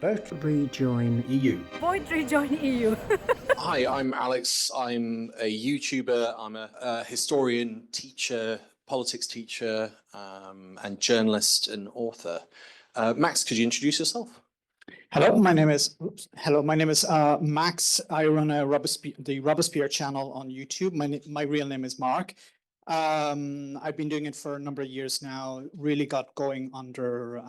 Vote Rejoin EU. Vote Rejoin EU. Hi, I'm Alex. I'm a YouTuber. I'm a historian, teacher, politics teacher, and journalist and author. Max, could you introduce yourself? Hello, my name is Max. I run the Robespierre channel on YouTube. My real name is Mark. I've been doing it for a number of years now. Really got going under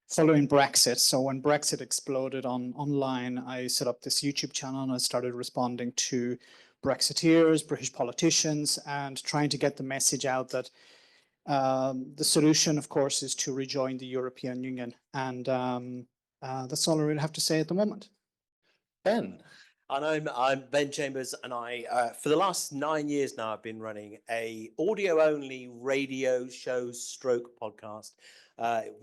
following Brexit. So when Brexit exploded online, I set up this YouTube channel and I started responding to Brexiteers, British politicians, and trying to get the message out that the solution, of course, is to rejoin the European Union. And that's all I really have to say at the moment. Ben. And I'm Ben Chambers, and I for the last 9 years now I've been running a audio-only radio show stroke podcast.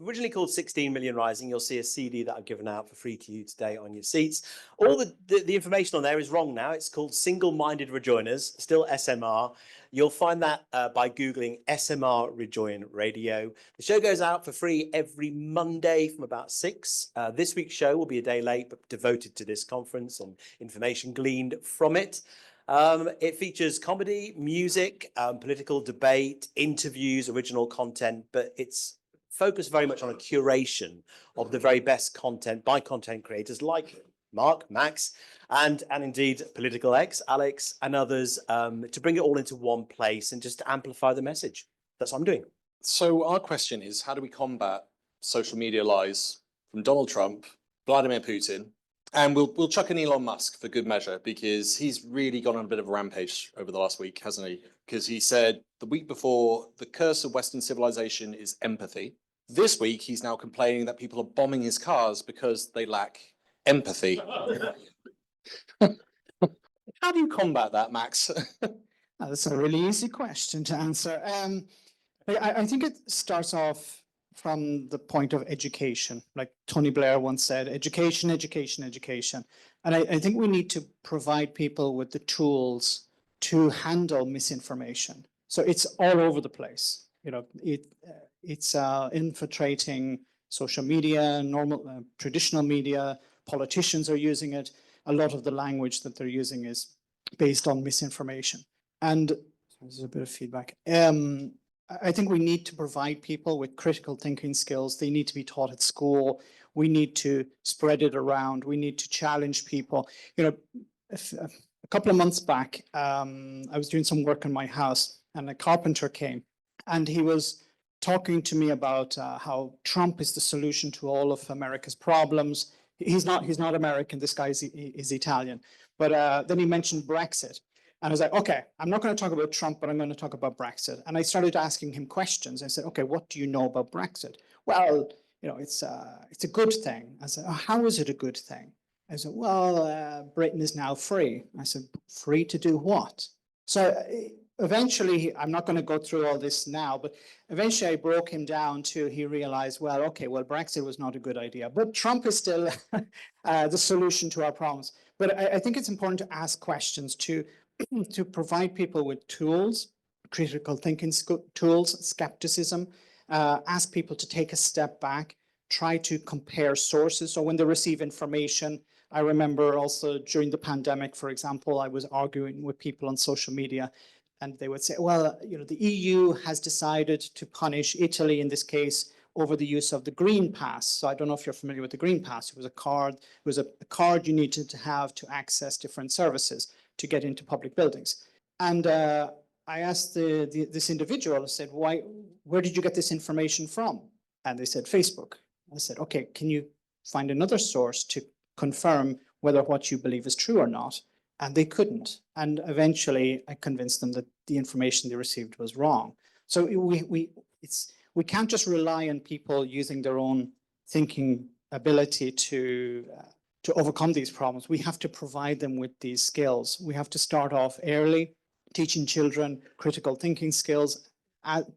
Originally called 16 Million Rising. You'll see a CD that I've given out for free to you today on your seats. All the information on there is wrong now. It's called Single-Minded Rejoiners, still SMR. You'll find that by Googling SMR Rejoin Radio. The show goes out for free every Monday from about 6. This week's show will be a day late, but devoted to this conference and information gleaned from it. It features comedy, music, political debate, interviews, original content, but it's focused very much on a curation of the very best content by content creators like Mark, Max, and indeed Political X, Alex, and others, to bring it all into one place and just to amplify the message. That's what I'm doing. So our question is, how do we combat social media lies from Donald Trump, Vladimir Putin, and we'll chuck in Elon Musk for good measure, because he's really gone on a bit of a rampage over the last week, hasn't he? Because he said the week before, the curse of Western civilization is empathy. This week, he's now complaining that people are bombing his cars because they lack empathy. How do you combat that, Max? That's a really easy question to answer. I think it starts off from the point of education. Like Tony Blair once said, education, education, education. And I think we need to provide people with the tools to handle misinformation. So it's all over the place. You know, it's infiltrating social media, normal traditional media. Politicians are using it. A lot of the language that they're using is based on misinformation. And there's a bit of feedback. I think we need to provide people with critical thinking skills. They need to be taught at school. We need to spread it around. We need to challenge people. You know, a couple of months back, I was doing some work in my house and a carpenter came and he was talking to me about how Trump is the solution to all of America's problems. He's not American. This guy is Italian. But then he mentioned Brexit. And I was like, okay, I'm not going to talk about Trump, but I'm going to talk about Brexit. And I started asking him questions. I said, okay, what do you know about Brexit? Well, you know, it's a good thing. I said, oh, how is it a good thing? I said, well, Britain is now free. I said, free to do what? So eventually, I'm not going to go through all this now, but eventually I broke him down to, he realized, well, okay, well, Brexit was not a good idea, but Trump is still the solution to our problems. But I think it's important to ask questions to provide people with tools, critical thinking tools, skepticism, ask people to take a step back, try to compare sources. So when they receive information, I remember also during the pandemic, for example, I was arguing with people on social media and they would say, well, you know, the EU has decided to punish Italy in this case over the use of the Green Pass. So I don't know if you're familiar with the Green Pass. It was a card. It was a card you needed to have to access different services to get into public buildings. And I asked this individual, I said, where did you get this information from? And they said, Facebook. I said, okay, can you find another source to confirm whether what you believe is true or not? And they couldn't. And eventually I convinced them that the information they received was wrong. So we can't just rely on people using their own thinking ability to overcome these problems. We have to provide them with these skills. We have to start off early, teaching children critical thinking skills,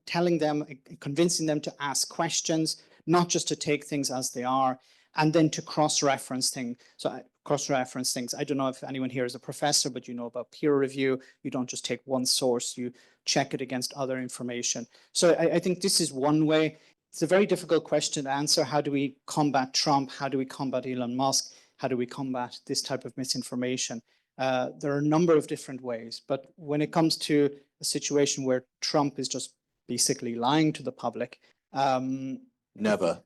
telling them, convincing them to ask questions, not just to take things as they are, and then to cross-reference things. So cross-reference things. I don't know if anyone here is a professor, but you know about peer review. You don't just take one source, you check it against other information. So I think this is one way. it's a very difficult question to answer. How do we combat Trump? How do we combat Elon Musk? How do we combat this type of misinformation? There are a number of different ways, but when it comes to a situation where Trump is just basically lying to the public, Never.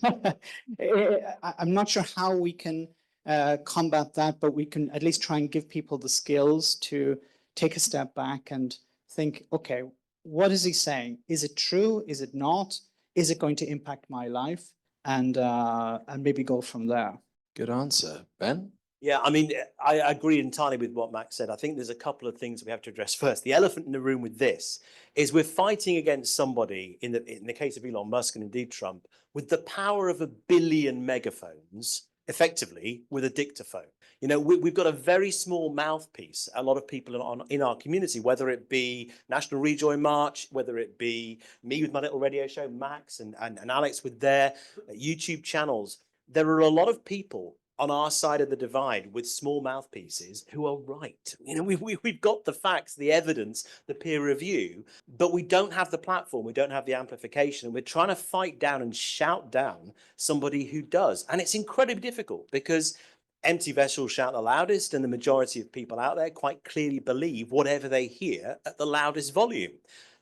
I'm not sure how we can combat that, but we can at least try and give people the skills to take a step back and think, okay, what is he saying? Is it true? Is it not? Is it going to impact my life? And maybe go from there. Good answer. Ben? Yeah, I mean, I agree entirely with what Max said. I think there's a couple of things we have to address first. The elephant in the room with this is we're fighting against somebody, in the case of Elon Musk and indeed Trump, with the power of 1 billion megaphones, effectively with a dictaphone. You know, we've got a very small mouthpiece. A lot of people in our community, whether it be National Rejoin March, whether it be me with my little radio show, Max and Alex with their YouTube channels, there are a lot of people on our side of the divide with small mouthpieces who are right. You know, we've got the facts, the evidence, the peer review, but we don't have the platform, we don't have the amplification, and we're trying to fight down and shout down somebody who does. And it's incredibly difficult because empty vessels shout the loudest, and the majority of people out there quite clearly believe whatever they hear at the loudest volume.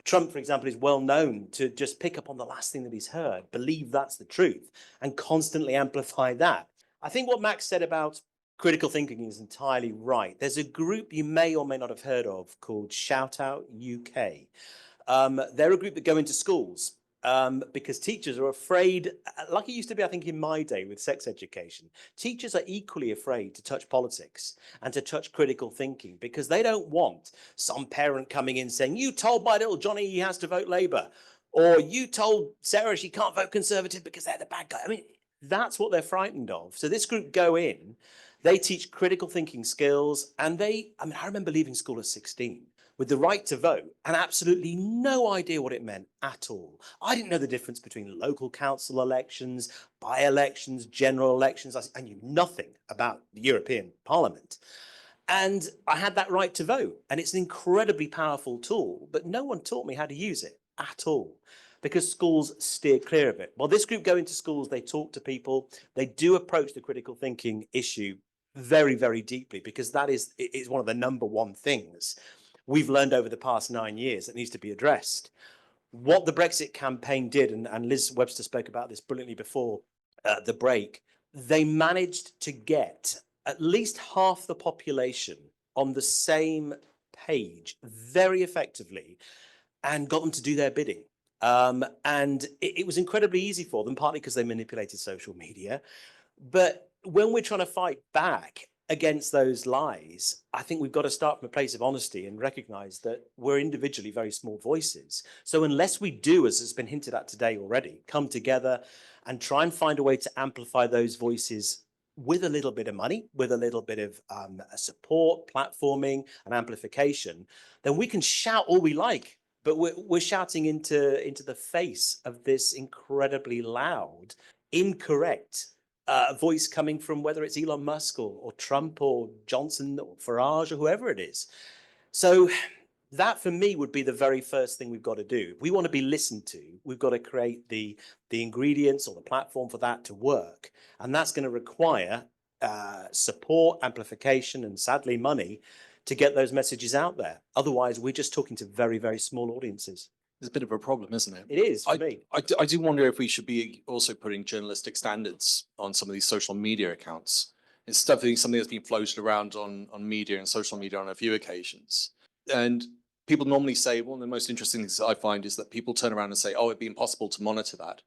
Trump, for example, is well known to just pick up on the last thing that he's heard, believe that's the truth, and constantly amplify that. I think what Max said about critical thinking is entirely right. There's a group you may or may not have heard of called Shout Out UK. They're a group that go into schools because teachers are afraid, like it used to be, I think, in my day with sex education. Teachers are equally afraid to touch politics and to touch critical thinking because they don't want some parent coming in saying, you told my little Johnny he has to vote Labour, or you told Sarah she can't vote Conservative because they're the bad guy. I mean, that's what they're frightened of. So this group go in, they teach critical thinking skills, and I remember leaving school at 16 with the right to vote and absolutely no idea what it meant at all. I didn't know the difference between local council elections, by-elections, general elections. I knew nothing about the European Parliament. And I had that right to vote, and it's an incredibly powerful tool, but no one taught me how to use it at all, because schools steer clear of it. Well, this group go into schools, they talk to people, they do approach the critical thinking issue very, very deeply, because that is one of the number one things we've learned over the past 9 years that needs to be addressed. What the Brexit campaign did, and Liz Webster spoke about this brilliantly before the break, they managed to get at least half the population on the same page very effectively and got them to do their bidding. And it was incredibly easy for them, partly because they manipulated social media. But when we're trying to fight back against those lies, I think we've got to start from a place of honesty and recognize that we're individually very small voices. So unless we do, as has been hinted at today already, come together and try and find a way to amplify those voices with a little bit of money, with a little bit of support, platforming and amplification, then we can shout all we like. But we're shouting into the face of this incredibly loud, incorrect voice coming from whether it's Elon Musk or Trump or Johnson or Farage or whoever it is. So that for me would be the very first thing we've got to do. If we want to be listened to, we've got to create the ingredients or the platform for that to work. And that's going to require support, amplification, and sadly money to get those messages out there. Otherwise, we're just talking to very, very small audiences. It's a bit of a problem, isn't it? It is for me. I do wonder if we should be also putting journalistic standards on some of these social media accounts. It's definitely something that's been floated around on media and social media on a few occasions. And people normally say, one of the most interesting things I find is that people turn around and say, oh, it'd be impossible to monitor that.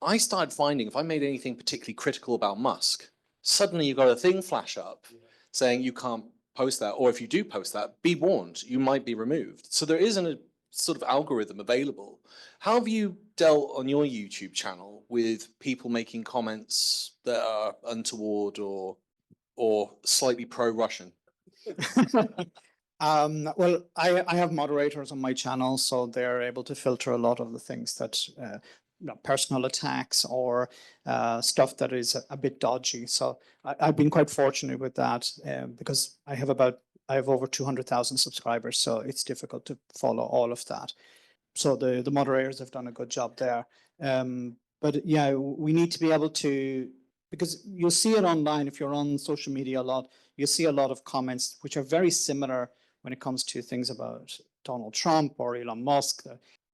I started finding if I made anything particularly critical about Musk, suddenly you got a thing flash up saying you can't post that, or if you do post that, be warned, you might be removed. So there isn't a sort of algorithm available. How have you dealt on your YouTube channel with people making comments that are untoward or slightly pro-Russian? Well, I have moderators on my channel, so they're able to filter a lot of the things that personal attacks or stuff that is a bit dodgy. So I've been quite fortunate with that because I have over 200,000 subscribers, so it's difficult to follow all of that. So the moderators have done a good job there. But yeah, we need to be able to, because you'll see it online if you're on social media a lot, you'll see a lot of comments which are very similar when it comes to things about Donald Trump or Elon Musk.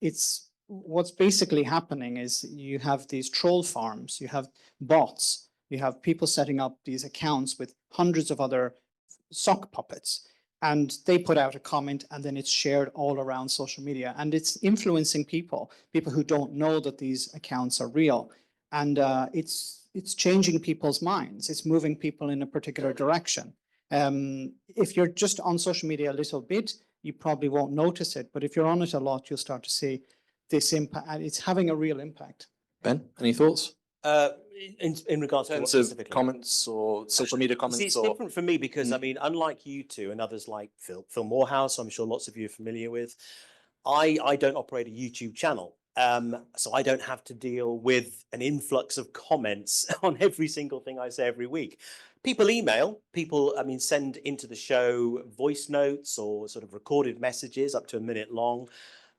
It's what's basically happening is you have these troll farms, you have bots, you have people setting up these accounts with hundreds of other sock puppets, and they put out a comment and then it's shared all around social media, and it's influencing people who don't know that these accounts are real. And it's changing people's minds. It's moving people in a particular direction. If you're just on social media a little bit, you probably won't notice it. But if you're on it a lot, you'll start to see this impact, and it's having a real impact. Ben, any thoughts? In regards In to what terms of specifically? comments or social media See, comments it's or different for me because I mean, unlike you two and others like Phil Morehouse, I'm sure lots of you are familiar with, I don't operate a YouTube channel. So I don't have to deal with an influx of comments on every single thing I say every week. People email, I mean, send into the show voice notes or sort of recorded messages up to a minute long,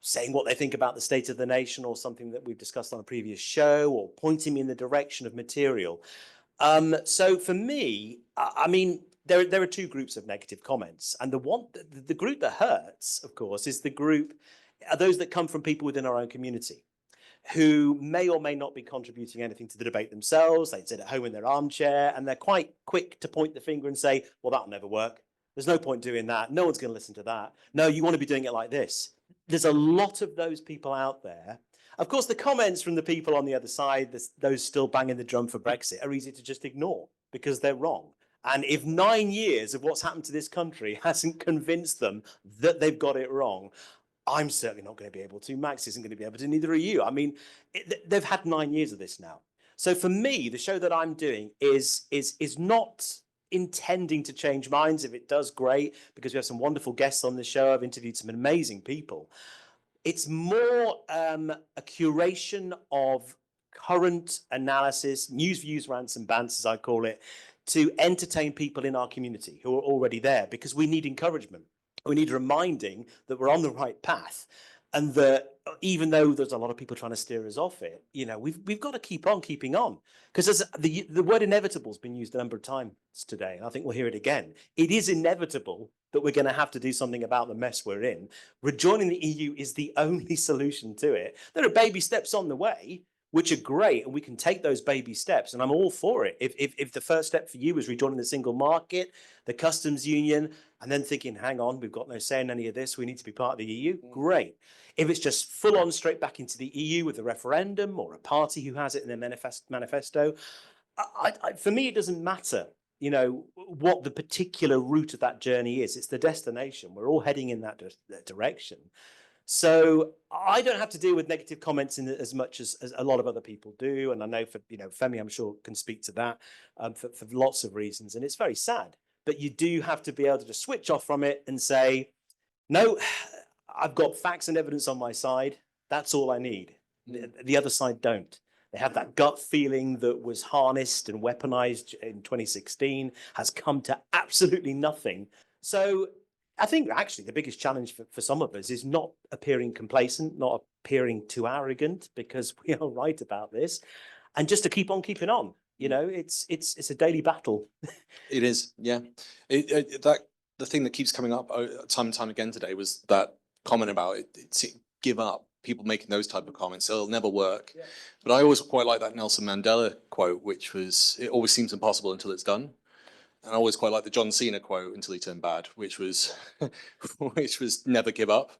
saying what they think about the state of the nation or something that we've discussed on a previous show, or pointing me in the direction of material. So for me, I mean, there are two groups of negative comments, and the group that hurts, of course, is are those that come from people within our own community, who may or may not be contributing anything to the debate themselves. They sit at home in their armchair and they're quite quick to point the finger and say, well, that'll never work. There's no point doing that. No one's going to listen to that. No, you want to be doing it like this. There's a lot of those people out there. Of course, the comments from the people on the other side, those still banging the drum for Brexit, are easy to just ignore because they're wrong. And if 9 years of what's happened to this country hasn't convinced them that they've got it wrong, I'm certainly not going to be able to. Max isn't going to be able to, neither are you. I mean, they've had 9 years of this now. So for me, the show that I'm doing is not intending to change minds. If it does, great, because we have some wonderful guests on the show. I've interviewed some amazing people. It's more a curation of current analysis, news, views, rants and bants, as I call it, to entertain people in our community who are already there, because we need encouragement. We need reminding that we're on the right path, and that even though there's a lot of people trying to steer us off it, you know, we've got to keep on keeping on, because the word inevitable has been used a number of times today, and I think we'll hear it again. It is inevitable that we're going to have to do something about the mess we're in. Rejoining the EU is the only solution to it. There are baby steps on the way, which are great, and we can take those baby steps, and I'm all for it. If the first step for you is rejoining the single market, the customs union, and then thinking, hang on, we've got no say in any of this, we need to be part of the EU, great. If it's just full on straight back into the EU with a referendum or a party who has it in their manifesto, for me, it doesn't matter, you know, what the particular route of that journey is. It's the destination. We're all heading in that direction. So I don't have to deal with negative comments in as much as a lot of other people do. And I know Femi, I'm sure, can speak to that for lots of reasons. And it's very sad. But you do have to be able to just switch off from it and say, no, I've got facts and evidence on my side. That's all I need. The other side don't. They have that gut feeling that was harnessed and weaponized in 2016, has come to absolutely nothing. So I think actually the biggest challenge for some of us is not appearing complacent, not appearing too arrogant, because we are right about this, and just to keep on keeping on. You know, it's a daily battle. It is, yeah. The thing that keeps coming up time and time again today was that comment about give up. People making those type of comments, it'll never work. Yeah. But I always quite like that Nelson Mandela quote, which was, it always seems impossible until it's done. And I always quite like the John Cena quote, until he turned bad, which was never give up.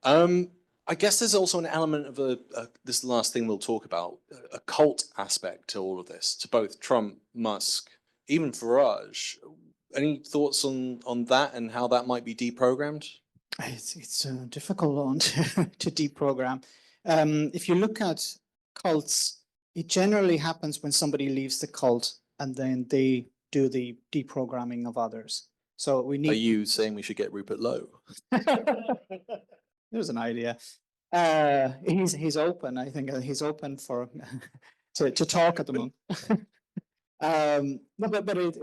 Yeah. I guess there's also an element of this last thing we'll talk about, a cult aspect to all of this, to both Trump, Musk, even Farage. Any thoughts on that and how that might be deprogrammed? It's a difficult one to deprogram. If you look at cults, it generally happens when somebody leaves the cult and then they do the deprogramming of others. So we need. Are you saying we should get Rupert Lowe? There's an idea. He's open. I think he's open for to talk at the moment. No, but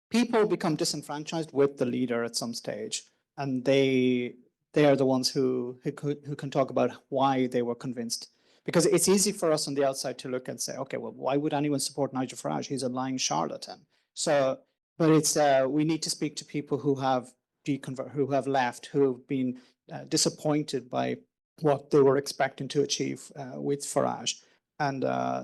people become disenfranchised with the leader at some stage, and they they are the ones who can talk about why they were convinced. Because it's easy for us on the outside to look and say, okay, well, why would anyone support Nigel Farage? He's a lying charlatan. So, but it's we need to speak to people who have who have left, who have been disappointed by what they were expecting to achieve with Farage, and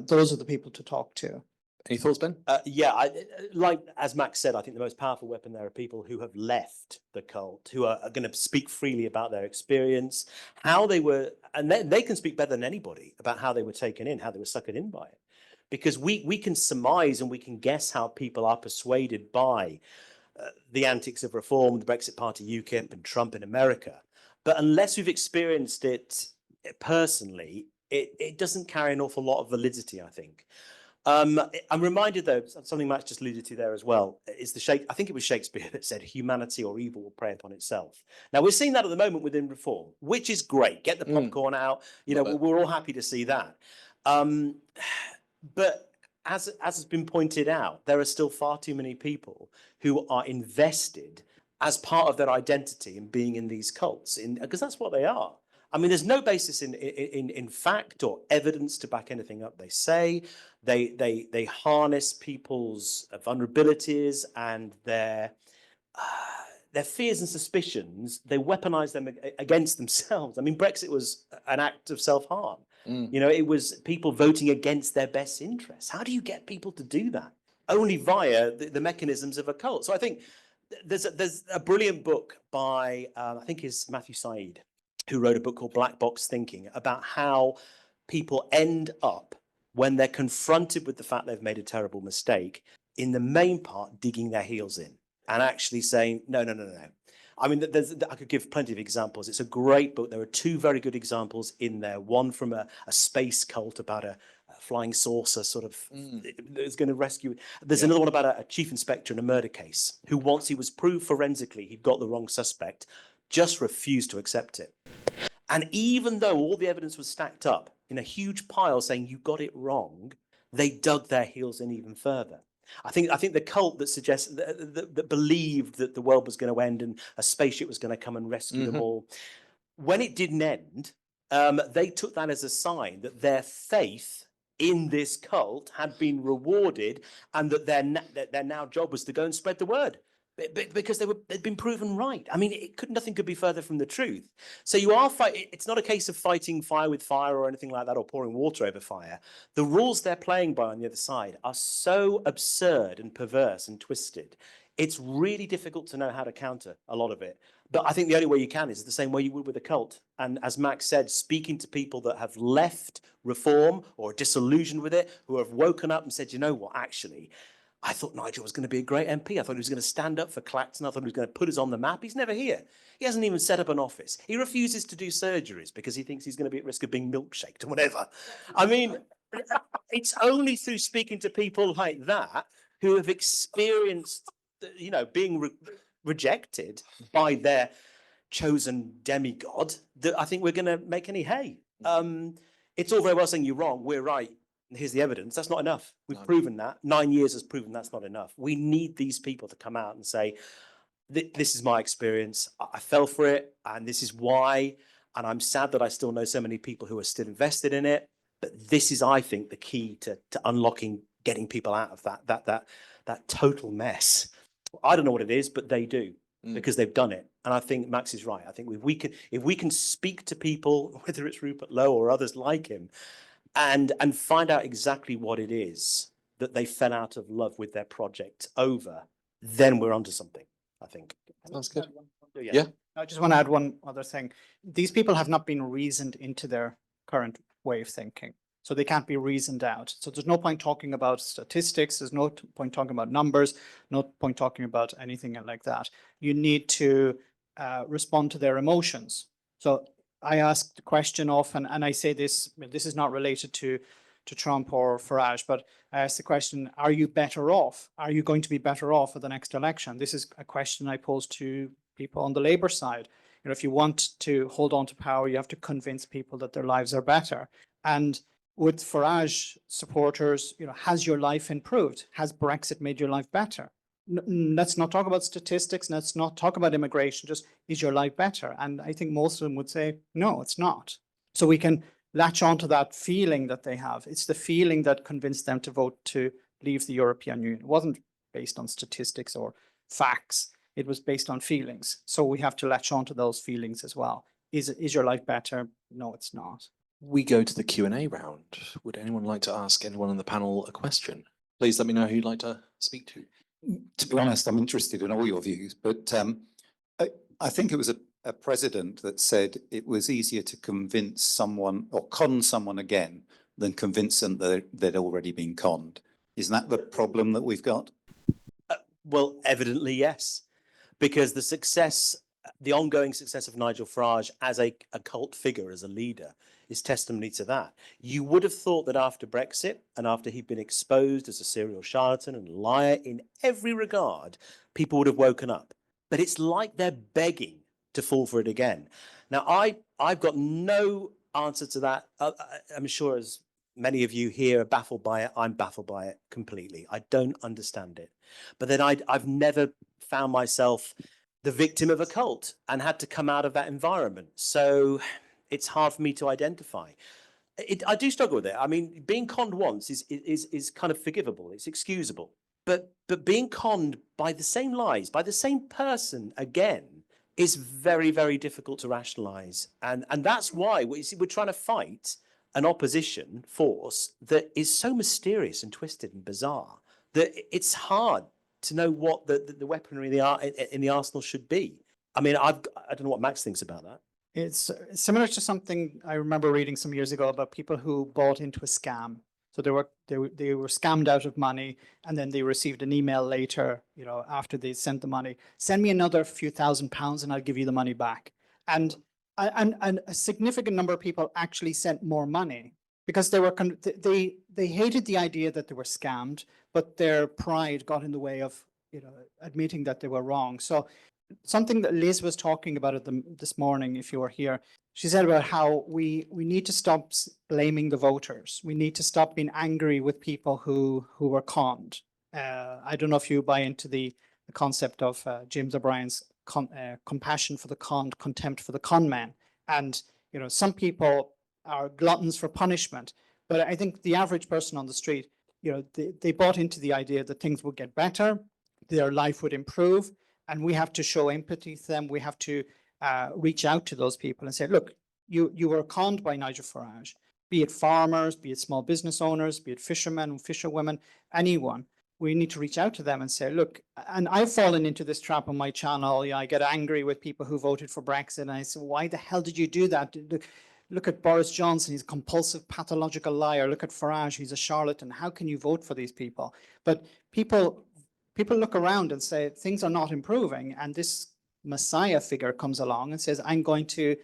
those are the people to talk to. Any thoughts, Ben? Yeah, like as Max said, I think the most powerful weapon there are people who have left the cult, who are going to speak freely about their experience, how they were, and they can speak better than anybody about how they were taken in, how they were suckered in by it. Because we can surmise and we can guess how people are persuaded by the antics of reform, the Brexit Party, UKIP, and Trump in America. But unless we've experienced it personally, it doesn't carry an awful lot of validity, I think. I'm reminded, though, something Max just alluded to there as well, is I think it was Shakespeare that said, humanity or evil will prey upon itself. Now, we're seeing that at the moment within reform, which is great. Get the popcorn out. You know, we're all happy to see that. But as has been pointed out, there are still far too many people who are invested as part of their identity in being in these cults, because that's what they are. I mean, there's no basis in fact or evidence to back anything up they say. They harness people's vulnerabilities and their fears and suspicions. They weaponize them against themselves. I mean, Brexit was an act of self-harm. You know, it was people voting against their best interests. How do you get people to do that? Only via the mechanisms of a cult. So I think there's a brilliant book by, I think it's Matthew Said, who wrote a book called Black Box Thinking, about how people end up, when they're confronted with the fact they've made a terrible mistake, in the main part, digging their heels in and actually saying, no. I mean, I could give plenty of examples. It's a great book. There are two very good examples in there. One from a space cult about a flying saucer sort of is going to rescue. There's another one about a chief inspector in a murder case who, once he was proved forensically he'd got the wrong suspect, just refused to accept it. And even though all the evidence was stacked up in a huge pile saying you got it wrong, they dug their heels in even further. I think the cult that suggests that believed that the world was going to end and a spaceship was going to come and rescue them all, when it didn't end, they took that as a sign that their faith in this cult had been rewarded, and that their now job was to go and spread the word, because they'd been proven right. I mean, nothing could be further from the truth. So you are fighting. It's not a case of fighting fire with fire or anything like that, or pouring water over fire. The rules they're playing by on the other side are so absurd and perverse and twisted. It's really difficult to know how to counter a lot of it. But I think the only way you can is the same way you would with a cult. And as Max said, speaking to people that have left reform or are disillusioned with it, who have woken up and said, you know what, actually, I thought Nigel was going to be a great MP. I thought he was going to stand up for Clacton. I thought he was going to put us on the map. He's never here. He hasn't even set up an office. He refuses to do surgeries because he thinks he's going to be at risk of being milkshaked or whatever. I mean, it's only through speaking to people like that who have experienced, you know, being rejected by their chosen demigod that I think we're going to make any hay. It's all very well saying you're wrong, we're right. Here's the evidence. That's not enough. We've proven that. 9 years has proven that's not enough. We need these people to come out and say, this is my experience. I fell for it, and this is why. And I'm sad that I still know so many people who are still invested in it. But this is, I think, the key to unlocking, getting people out of that total mess. I don't know what it is, but they do, because they've done it. And I think Max is right. I think if we can speak to people, whether it's Rupert Lowe or others like him, and find out exactly what it is that they fell out of love with their project over, then we're onto something, I think. Sounds good. Yeah. I just want to add one other thing. These people have not been reasoned into their current way of thinking, so they can't be reasoned out. So there's no point talking about statistics. There's no point talking about numbers. No point talking about anything like that. You need to respond to their emotions. So I ask the question often, and I say this is not related to Trump or Farage, but I ask the question, are you better off? Are you going to be better off at the next election? This is a question I pose to people on the Labour side. You know, if you want to hold on to power, you have to convince people that their lives are better. And with Farage supporters, you know, has your life improved? Has Brexit made your life better? let's not talk about statistics. Let's not talk about immigration. Just, is your life better? And I think most of them would say, no, it's not. So we can latch onto that feeling that they have. It's the feeling that convinced them to vote to leave the European Union. It wasn't based on statistics or facts. It was based on feelings. So we have to latch onto those feelings as well. Is your life better? No, it's not. We go to the Q&A round. Would anyone like to ask anyone on the panel a question? Please let me know who you'd like to speak to. To be honest, I'm interested in all your views, but I think it was a president that said it was easier to convince someone or con someone again than convince them that they'd already been conned. Isn't that the problem that we've got? Well, evidently, yes, because the ongoing success of Nigel Farage as a cult figure, as a leader, is testimony to that. You would have thought that after Brexit and after he'd been exposed as a serial charlatan and liar in every regard, people would have woken up. But it's like they're begging to fall for it again. Now, I've got no answer to that. I'm sure as many of you here are baffled by it. I'm baffled by it completely. I don't understand it. But then I've never found myself the victim of a cult and had to come out of that environment. So it's hard for me to identify. I do struggle with it. I mean, being conned once is kind of forgivable. It's excusable. But being conned by the same lies, by the same person again, is very, very difficult to rationalize. And that's why we're trying to fight an opposition force that is so mysterious and twisted and bizarre that it's hard to know what the weaponry in the arsenal should be. I mean, I don't know what Max thinks about that. It's similar to something I remember reading some years ago about people who bought into a scam. So they were scammed out of money, and then they received an email later, after they sent the money, send me another few £1,000 and I'll give you the money back. And a significant number of people actually sent more money because they hated the idea that they were scammed, but their pride got in the way of admitting that they were wrong. So something that Liz was talking about this morning, if you were here, she said about how we need to stop blaming the voters. We need to stop being angry with people who were conned. I don't know if you buy into the concept of James O'Brien's compassion for the conned, contempt for the con man. And some people are gluttons for punishment, but I think the average person on the street, they bought into the idea that things would get better, their life would improve, and we have to show empathy to them. We have to reach out to those people and say, look, you were conned by Nigel Farage, be it farmers, be it small business owners, be it fishermen, fisherwomen, anyone. We need to reach out to them and say, look, and I've fallen into this trap on my channel. I get angry with people who voted for Brexit. And I say, why the hell did you do that? Look at Boris Johnson. He's a compulsive, pathological liar. Look at Farage. He's a charlatan. How can you vote for these people? But people look around and say, things are not improving. And this Messiah figure comes along and says, I'm going to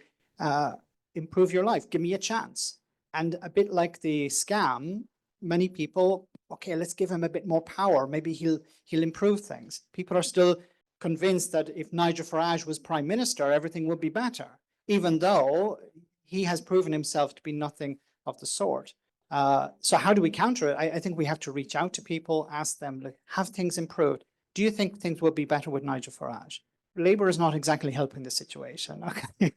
improve your life. Give me a chance. And a bit like the scam, many people, okay, let's give him a bit more power. Maybe he'll improve things. People are still convinced that if Nigel Farage was prime minister, everything would be better, even though he has proven himself to be nothing of the sort. So how do we counter it? I think we have to reach out to people, ask them, like, have things improved? Do you think things will be better with Nigel Farage? Labour is not exactly helping the situation. Okay.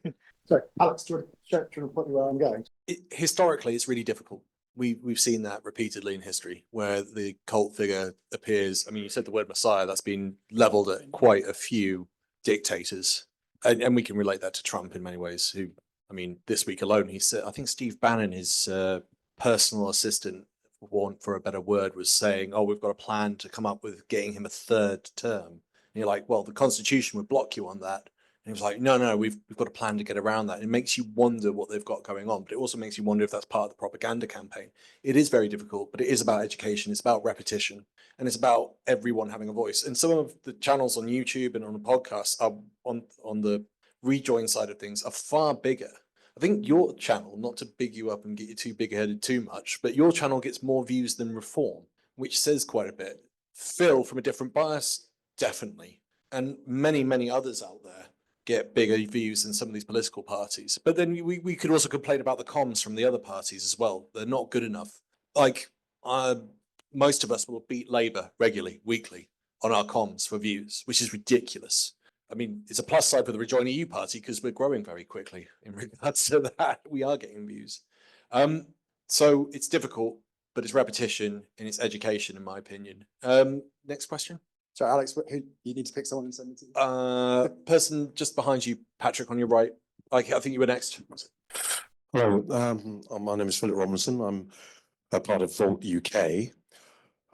Sorry, Alex, do you want to put me where I'm going? Historically, it's really difficult. We've seen that repeatedly in history where the cult figure appears. I mean, you said the word Messiah, that's been leveled at quite a few dictators. And we can relate that to Trump in many ways, who, I mean, this week alone, he said, I think Steve Bannon, his personal assistant, for a better word, was saying, oh, we've got a plan to come up with getting him a third term. And you're like, well, the Constitution would block you on that. And he was like, no, we've got a plan to get around that. It makes you wonder what they've got going on, but it also makes you wonder if that's part of the propaganda campaign. It is very difficult, but it is about education. It's about repetition, and it's about everyone having a voice. And some of the channels on YouTube and on the podcast are on the Rejoin side of things are far bigger. I think your channel, not to big you up and get you too big-headed too much, but your channel gets more views than Reform, which says quite a bit. Phil, from a different bias, definitely. And many, many others out there get bigger views than some of these political parties. But then we could also complain about the comms from the other parties as well. They're not good enough. Like, most of us will beat Labour regularly, weekly, on our comms for views, which is ridiculous. I mean, it's a plus side for the Rejoin EU party because we're growing very quickly in regards to that. We are getting views. So it's difficult, but it's repetition and it's education, in my opinion. Next question. So Alex, who you need to pick someone and send it to? Person just behind you, Patrick, on your right. I think you were next. Hello, my name is Philip Robinson. I'm a part of Volt UK.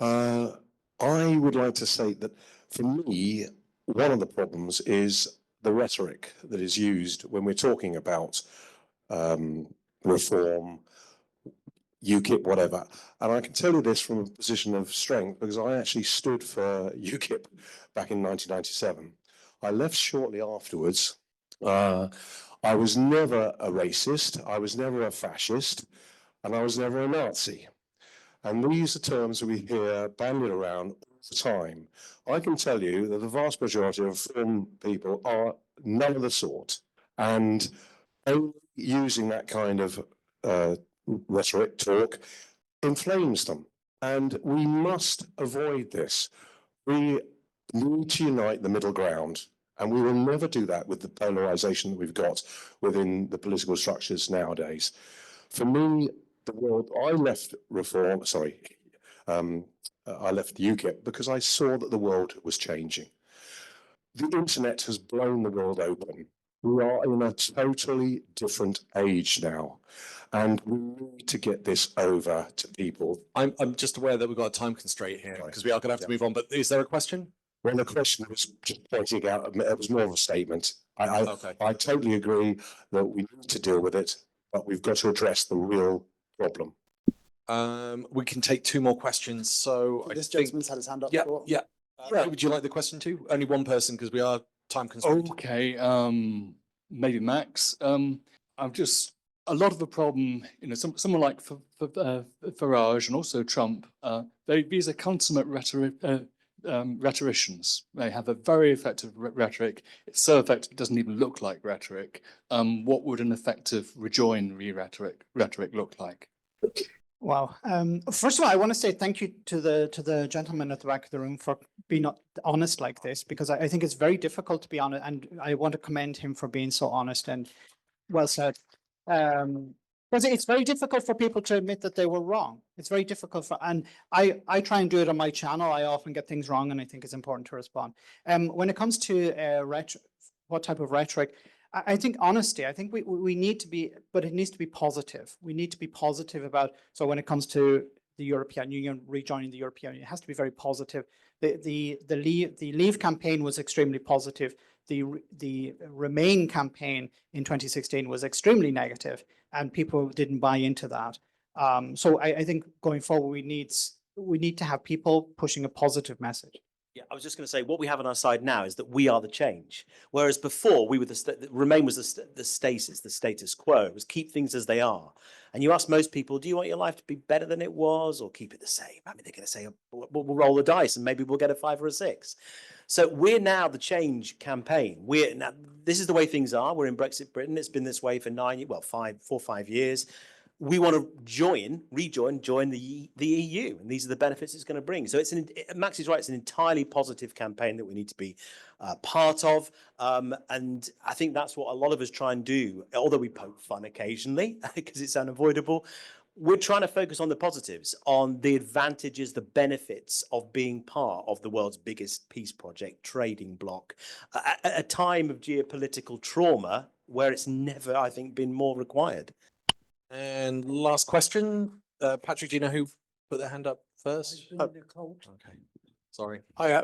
I would like to say that for me, one of the problems is the rhetoric that is used when we're talking about reform, UKIP, whatever. And I can tell you this from a position of strength because I actually stood for UKIP back in 1997. I left shortly afterwards. I was never a racist, I was never a fascist, and I was never a Nazi. And these are terms that we hear bandied around all the time. I can tell you that the vast majority of film people are none of the sort. And only using that kind of rhetoric, talk, inflames them. And we must avoid this. We need to unite the middle ground. And we will never do that with the polarization that we've got within the political structures nowadays. For me, the world, I left reform, I left UKIP because I saw that the world was changing. The internet has blown the world open. We are in a totally different age now. And we need to get this over to people. I'm just aware that we've got a time constraint here because we are going to have to move on. But is there a question? Well, the question was just pointing out, it was more of a statement. Okay. I totally agree that we need to deal with it, but we've got to address the real problem. We can take two more questions. So This gentleman's had his hand up Yeah, before. yeah. Would you like the question too? Only one person because we are time constrained. Okay, maybe Max. I'm just a lot of the problem. Someone like Farage and also Trump. These are consummate rhetoricians. They have a very effective rhetoric. It's so effective it doesn't even look like rhetoric. What would an effective Rejoin rhetoric look like? Wow. First of all, I want to say thank you to the gentleman at the back of the room for being honest like this, because I think it's very difficult to be honest, and I want to commend him for being so honest and well said. Because it's very difficult for people to admit that they were wrong. It's very difficult and I try and do it on my channel. I often get things wrong, and I think it's important to respond. When it comes to what type of rhetoric, I think honesty, I think we need to be, but it needs to be positive. We need to be positive about, so when it comes to the European Union, rejoining the European Union, it has to be very positive. The Leave campaign was extremely positive. The Remain campaign in 2016 was extremely negative, and people didn't buy into that. So I think going forward, we need to have people pushing a positive message. Yeah, I was just going to say what we have on our side now is that we are the change, whereas before we were Remain was the status quo. It was keep things as they are. And you ask most people, do you want your life to be better than it was or keep it the same? I mean, they're going to say, we'll roll the dice and maybe we'll get a 5 or a 6. So we're now the change campaign. This is the way things are. We're in Brexit Britain. It's been this way for 4 or 5 years. We want to join the EU, and these are the benefits it's going to bring. So Max is right. It's an entirely positive campaign that we need to be part of, and I think that's what a lot of us try and do. Although we poke fun occasionally because it's unavoidable, we're trying to focus on the positives, on the advantages, the benefits of being part of the world's biggest peace project, trading bloc, at a time of geopolitical trauma where it's never, I think, been more required. And last question, Patrick, do you know who put their hand up first? Okay, sorry. Hi,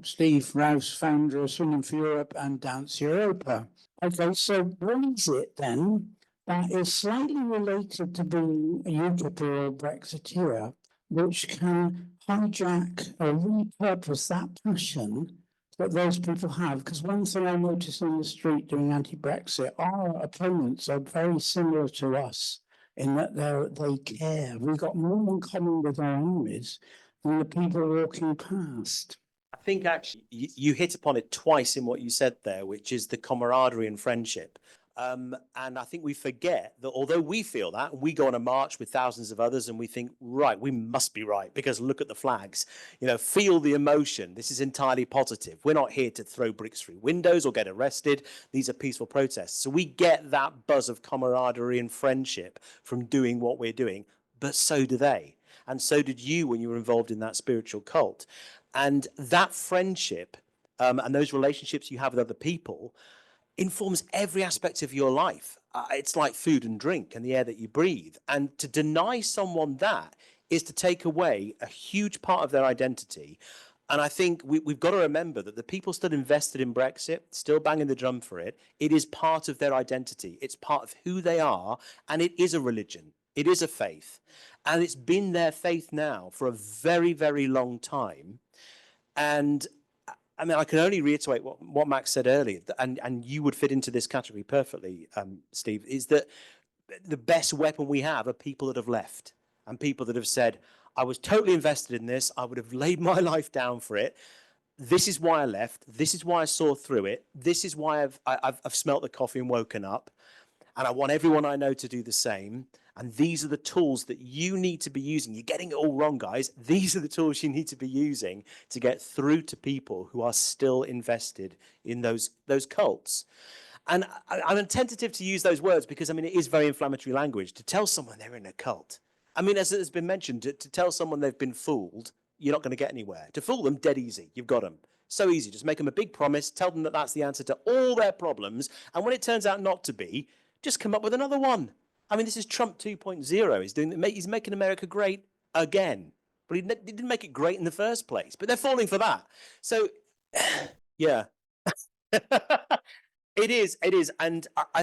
Steve Rouse, founder of Swinging for Europe and Dance Europa. Okay, so what is it then that is slightly related to being a UKIP or a Brexiteer, which can hijack or repurpose that passion that those people have? Because one thing I noticed on the street doing anti-Brexit, our opponents are very similar to us in that they care. We've got more in common with our enemies than the people walking past. I think actually you hit upon it twice in what you said there, which is the camaraderie and friendship. And I think we forget that although we feel that, and we go on a march with thousands of others and we think, right, we must be right because look at the flags, you know, feel the emotion. This is entirely positive. We're not here to throw bricks through windows or get arrested. These are peaceful protests. So we get that buzz of camaraderie and friendship from doing what we're doing, but so do they. And so did you when you were involved in that spiritual cult. And that friendship and those relationships you have with other people informs every aspect of your life. It's like food and drink and the air that you breathe. And to deny someone that is to take away a huge part of their identity. And I think we've got to remember that the people still invested in Brexit, still banging the drum for it, it is part of their identity. It's part of who they are. And it is a religion. It is a faith. And it's been their faith now for a very, very long time. And I mean, I can only reiterate what Max said earlier, and you would fit into this category perfectly, Steve, is that the best weapon we have are people that have left and people that have said, I was totally invested in this. I would have laid my life down for it. This is why I left. This is why I saw through it. This is why I've smelt the coffee and woken up. And I want everyone I know to do the same. And these are the tools that you need to be using. You're getting it all wrong, guys. These are the tools you need to be using to get through to people who are still invested in those cults. And I'm tentative to use those words because, I mean, it is very inflammatory language to tell someone they're in a cult. I mean, as has been mentioned, to tell someone they've been fooled, you're not going to get anywhere. To fool them, dead easy. You've got them. So easy. Just make them a big promise. Tell them that that's the answer to all their problems. And when it turns out not to be, just come up with another one. I mean, this is Trump 2.0. He's making America great again. But he didn't make it great in the first place. But they're falling for that. So, yeah. It is. And I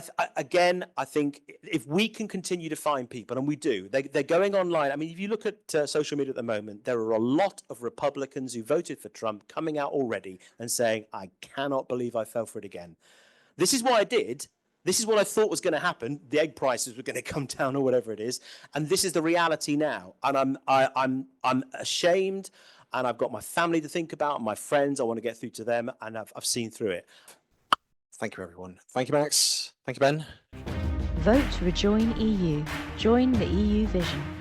think if we can continue to find people, and we do, they're going online. I mean, if you look at social media at the moment, there are a lot of Republicans who voted for Trump coming out already and saying, I cannot believe I fell for it again. This is what I did. This is what I thought was going to happen. The egg prices were going to come down or whatever it is. And this is the reality now. And I'm ashamed, and I've got my family to think about, and my friends. I want to get through to them, and I've seen through it. Thank you, everyone. Thank you, Max. Thank you, Ben. Vote Rejoin EU. Join the EU vision.